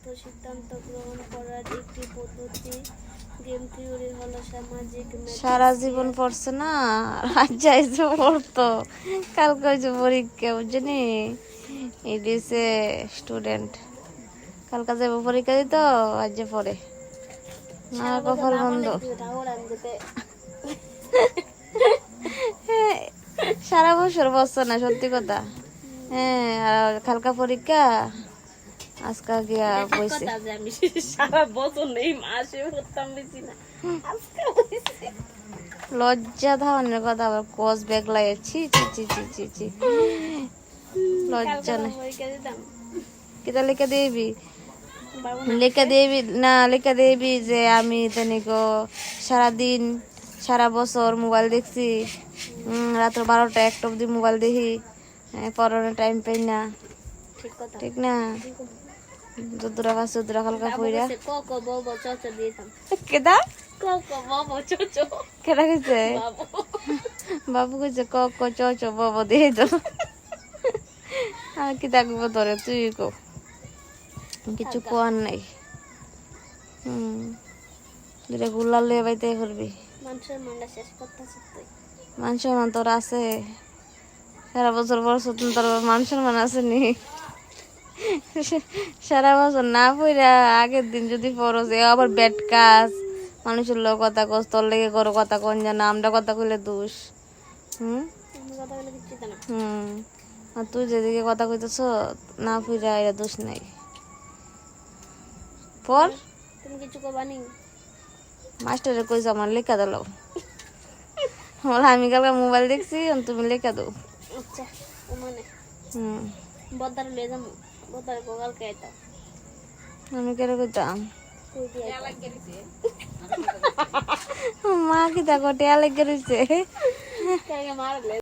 যথাযথ সিদ্ধান্ত গ্রহণ করার একটি পদ্ধতি। গেম থিওরি হলো সামাজিক সারা জীবন পড়ছে না, আজ যাইছে পড়তো, কালকে হয়েছে পরীক্ষা, বুঝছেনি? এটা হচ্ছে স্টুডেন্ট, কালকে যাবো পরীক্ষা দিত, আজ যে পড়ে না, কপাল বন্ধ। সারা বছর বসছে না, সত্যি কথা। হ্যাঁ, আর কালকা পরীক্ষা, আজকা গিয়া বইছে। সারা বছর নেই, মাসে পড়তাম বেশি না, লজ্জা ধারণের কথা আবার কোচ ব্যাগ লাগে, ছি ছি ছি ছি ছি ছি, লজ্জা নেই। কিতা লিখে দিবি? লিখে দিবি না, লিখে দিবি যে আমি তেনিকো সারাদিন সারা বছর মোবাইল দেখছি, রাত 12টা 1টা অব্দি মোবাইল দেখি, পড়ানোর টাইম পাই না, ঠিক না? দুদুরা কাছে দুদুরা কালকা পইরা কেদা কেডা কইছে? বাবু কইছে ক ক চ চ বব দিয়ে তো। আর কি থাকবো তোরে, তুই কো, কিছু কোয়ার নাই। দুটা গুলা লয়ে বাইতে করবি, মান সম্মান তোর আছে? সারা বছর বছর তোর মান সম্মান আছে নি? সারা বছর না পইরা আগের দিন যদি পড়স, আবার ব্যাড কাজ, মানুষের লোক কথা কস, তোর লেগে করো কথা কোন জানা, আমরা কথা কইলে দোষ। আর তুই যেদিকে কথা কইতেছ না পইরা, এটা দোষ নাই। পর তুমি কিছু করবানি? মাস্টারে কইছ আমার লেখা দিল, আমি কালকে মোবাইল দেখছি, তুমি লেখা দাও। আচ্ছা, মানে বদার লয়ে যাবো, বদার কালকে আইতা। আমি কেন কইতাম মা কি দেখো টেয়া লেগে রয়েছে।